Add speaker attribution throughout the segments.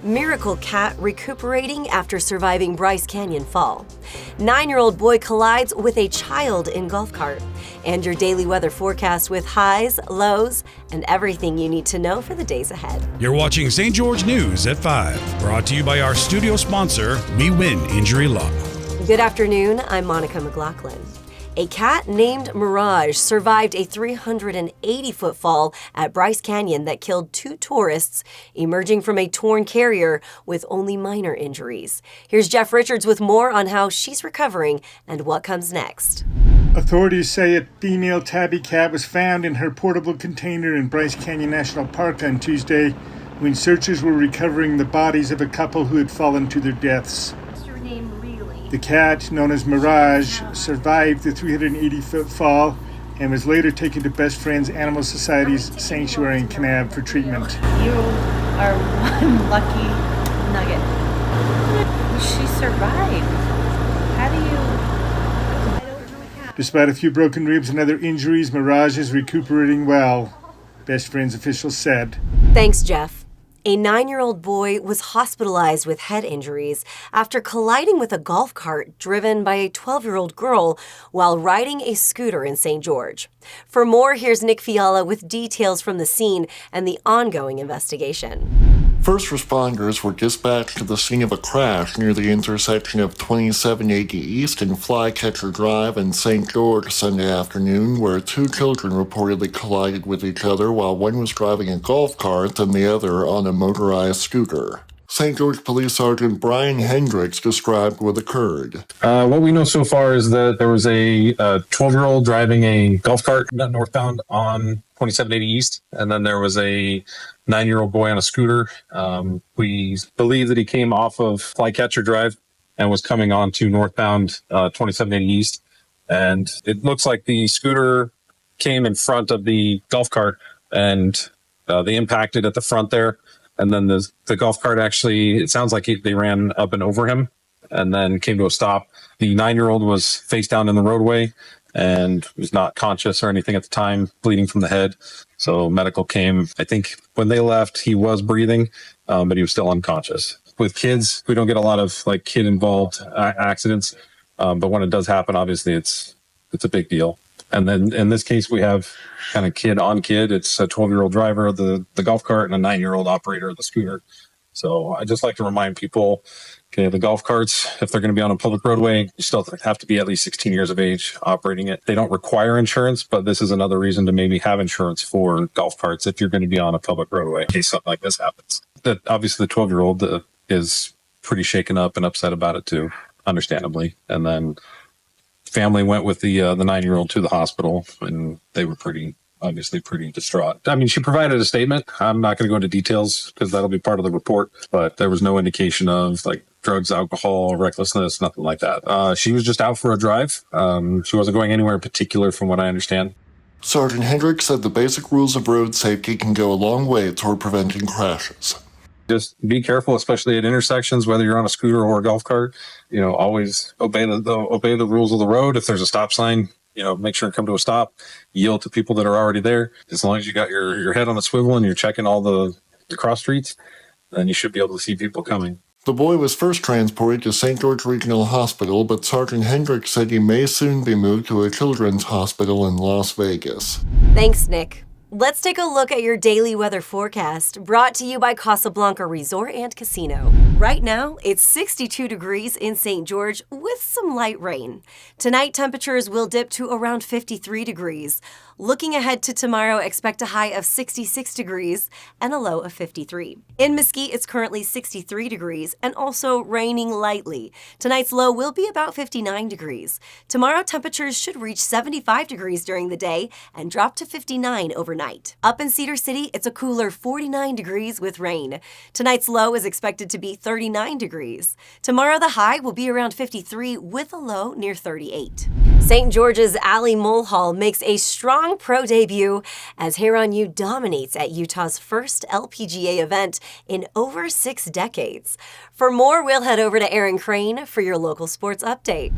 Speaker 1: Miracle cat recuperating after surviving Bryce Canyon fall. 9-year-old boy collides with a child in golf cart. And your daily weather forecast with highs, lows, and everything you need to know for the days ahead.
Speaker 2: You're watching St. George News at 5, brought to you by our studio sponsor, We Win Injury Law.
Speaker 1: Good afternoon, I'm Monica McLaughlin. A cat named Mirage survived a 380-foot fall at Bryce Canyon that killed 2 tourists, emerging from a torn carrier with only minor injuries. Here's Jeff Richards with more on how she's recovering and what comes next.
Speaker 3: Authorities say a female tabby cat was found in her portable container in Bryce Canyon National Park on Tuesday when searchers were recovering the bodies of a couple who had fallen to their deaths. The cat, known as Mirage, survived the 380-foot fall and was later taken to Best Friends Animal Society's sanctuary in Kanab for treatment.
Speaker 4: You are one lucky nugget. She survived. How do you...
Speaker 3: Despite a few broken ribs and other injuries, Mirage is recuperating well, Best Friends officials said.
Speaker 1: Thanks, Jeff. A 9-year-old boy was hospitalized with head injuries after colliding with a golf cart driven by a 12-year-old girl while riding a scooter in St. George. For more, here's Nick Fiala with details from the scene and the ongoing investigation.
Speaker 5: First responders were dispatched to the scene of a crash near the intersection of 2780 East and Flycatcher Drive in St. George Sunday afternoon, where 2 children reportedly collided with each other while one was driving a golf cart and the other on a motorized scooter. St. George Police Sergeant Brian Hendricks described what occurred.
Speaker 6: What we know so far is that there was a 12-year-old driving a golf cart northbound on 2780 East, and then there was a 9-year-old boy on a scooter. We believe that he came off of Flycatcher Drive and was coming on to northbound 2780 East. And it looks like the scooter came in front of the golf cart, and they impacted at the front there. And then the golf cart actually, it sounds like they ran up and over him and then came to a stop. The 9-year-old was face down in the roadway and was not conscious or anything at the time, bleeding from the head. So medical came. I think when they left, he was breathing, but he was still unconscious. With kids, we don't get a lot of kid-involved accidents, but when it does happen, obviously it's a big deal. And then in this case, we have kind of kid on kid. It's a 12-year-old driver of the golf cart and a 9-year-old operator of the scooter. So I just like to remind people, okay, the golf carts, if they're going to be on a public roadway, you still have to be at least 16 years of age operating it. They don't require insurance, but this is another reason to maybe have insurance for golf carts if you're going to be on a public roadway in case something like this happens. That obviously the 12-year-old is pretty shaken up and upset about it too, understandably. And then family went with the 9-year-old to the hospital, and they were pretty distraught. I mean, she provided a statement. I'm not going to go into details because that'll be part of the report, but there was no indication of drugs, alcohol, recklessness, nothing like that. She was just out for a drive. She wasn't going anywhere in particular from what I understand.
Speaker 5: Sergeant Hendricks said the basic rules of road safety can go a long way toward preventing crashes.
Speaker 6: Just be careful, especially at intersections, whether you're on a scooter or a golf cart. Always obey the rules of the road. If there's a stop sign, make sure and come to a stop. Yield to people that are already there. As long as you got your head on a swivel and you're checking all the cross streets, then you should be able to see people coming.
Speaker 5: The boy was first transported to St. George Regional Hospital, but Sergeant Hendricks said he may soon be moved to a children's hospital in Las Vegas.
Speaker 1: Thanks, Nick. Let's take a look at your daily weather forecast, brought to you by Casablanca Resort and Casino. Right now, it's 62 degrees in St. George with some light rain. Tonight, temperatures will dip to around 53 degrees. Looking ahead to tomorrow, expect a high of 66 degrees and a low of 53. In Mesquite, it's currently 63 degrees and also raining lightly. Tonight's low will be about 59 degrees. Tomorrow, temperatures should reach 75 degrees during the day and drop to 59 overnight. Up in Cedar City, it's a cooler 49 degrees with rain. Tonight's low is expected to be 39 degrees. Tomorrow, the high will be around 53 with a low near 38. St. George's Alley Mulhall makes a strong pro debut as Hair on You dominates at Utah's first LPGA event in over 6 decades. For more, we'll head over to Aaron Crane for your local sports update.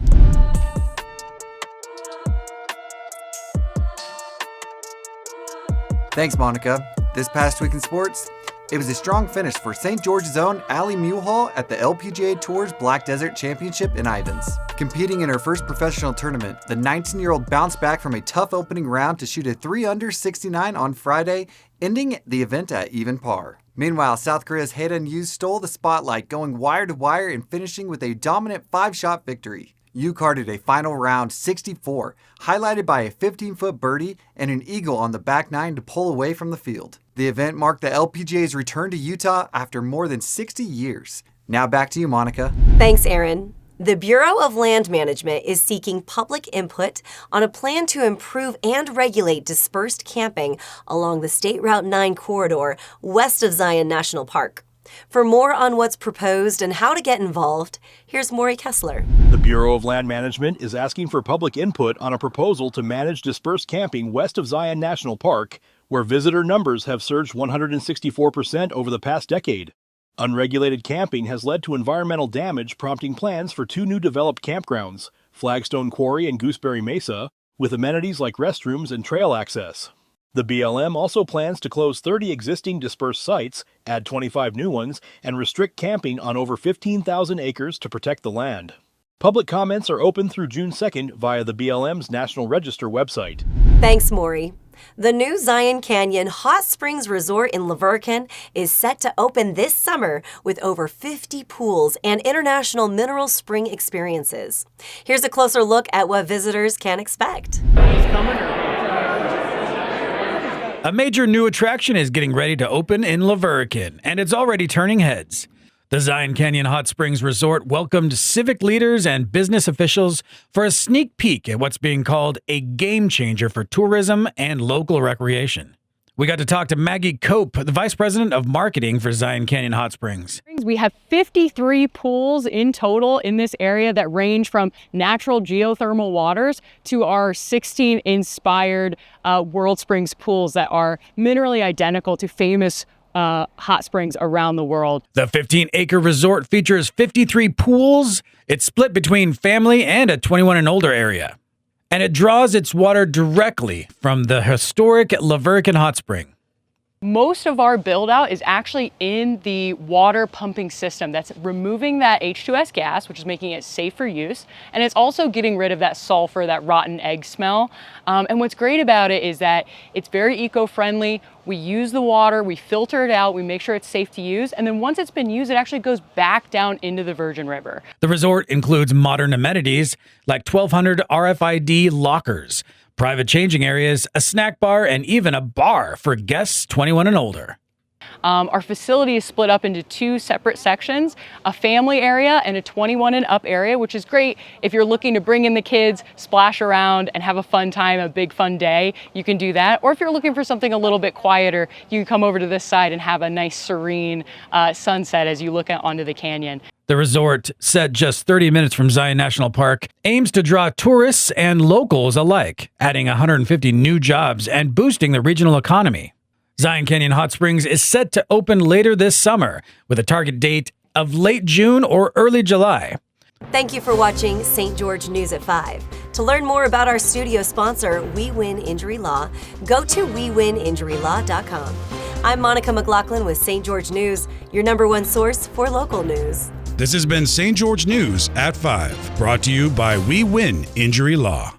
Speaker 7: Thanks, Monica. This past week in sports, It was a strong finish for St. George's own Allie Mulehall at the LPGA Tour's Black Desert Championship in Ivins. Competing in her first professional tournament, the 19-year-old bounced back from a tough opening round to shoot a 3-under 69 on Friday, ending the event at even par. Meanwhile, South Korea's Hae-dun Yu stole the spotlight, going wire to wire and finishing with a dominant 5-shot victory. Yu carded a final round 64, highlighted by a 15-foot birdie and an eagle on the back nine to pull away from the field. The event marked the LPGA's return to Utah after more than 60 years. Now back to you, Monica.
Speaker 1: Thanks, Aaron. The Bureau of Land Management is seeking public input on a plan to improve and regulate dispersed camping along the State Route 9 corridor west of Zion National Park. For more on what's proposed and how to get involved, here's Maury Kessler.
Speaker 8: The Bureau of Land Management is asking for public input on a proposal to manage dispersed camping west of Zion National Park, where visitor numbers have surged 164% over the past decade. Unregulated camping has led to environmental damage, prompting plans for 2 new developed campgrounds, Flagstone Quarry and Gooseberry Mesa, with amenities like restrooms and trail access. The BLM also plans to close 30 existing dispersed sites, add 25 new ones, and restrict camping on over 15,000 acres to protect the land. Public comments are open through June 2nd via the BLM's National Register website.
Speaker 1: Thanks, Maury. The new Zion Canyon Hot Springs Resort in Lavercan is set to open this summer with over 50 pools and international mineral spring experiences. Here's a closer look at what visitors can expect.
Speaker 9: A major new attraction is getting ready to open in Lavercan, and it's already turning heads. The Zion Canyon Hot Springs Resort welcomed civic leaders and business officials for a sneak peek at what's being called a game changer for tourism and local recreation. We got to talk to Maggie Cope, the Vice President of Marketing for Zion Canyon Hot Springs.
Speaker 10: We have 53 pools in total in this area that range from natural geothermal waters to our 16 inspired World Springs pools that are minerally identical to famous hot springs around the world.
Speaker 9: The 15-acre resort features 53 pools. It's split between family and a 21 and older area. And it draws its water directly from the historic Lavercan Hot Spring.
Speaker 10: Most of our build out is actually in the water pumping system that's removing that H2S gas, which is making it safe for use. And it's also getting rid of that sulfur, that rotten egg smell. And what's great about it is that it's very eco-friendly. We use the water, we filter it out, we make sure it's safe to use. And then once it's been used, it actually goes back down into the Virgin River.
Speaker 9: The resort includes modern amenities like 1,200 RFID lockers, private changing areas, a snack bar, and even a bar for guests 21 and older.
Speaker 10: Our facility is split up into 2 separate sections, a family area and a 21 and up area, which is great if you're looking to bring in the kids, splash around, and have a fun time, a big fun day, you can do that. Or if you're looking for something a little bit quieter, you can come over to this side and have a nice serene sunset as you look out onto the canyon.
Speaker 9: The resort, set just 30 minutes from Zion National Park, aims to draw tourists and locals alike, adding 150 new jobs and boosting the regional economy. Zion Canyon Hot Springs is set to open later this summer with a target date of late June or early July.
Speaker 1: Thank you for watching St. George News at 5. To learn more about our studio sponsor, We Win Injury Law, go to wewininjurylaw.com. I'm Monica McLaughlin with St. George News, your #1 source for local news.
Speaker 2: This has been St. George News at 5, brought to you by We Win Injury Law.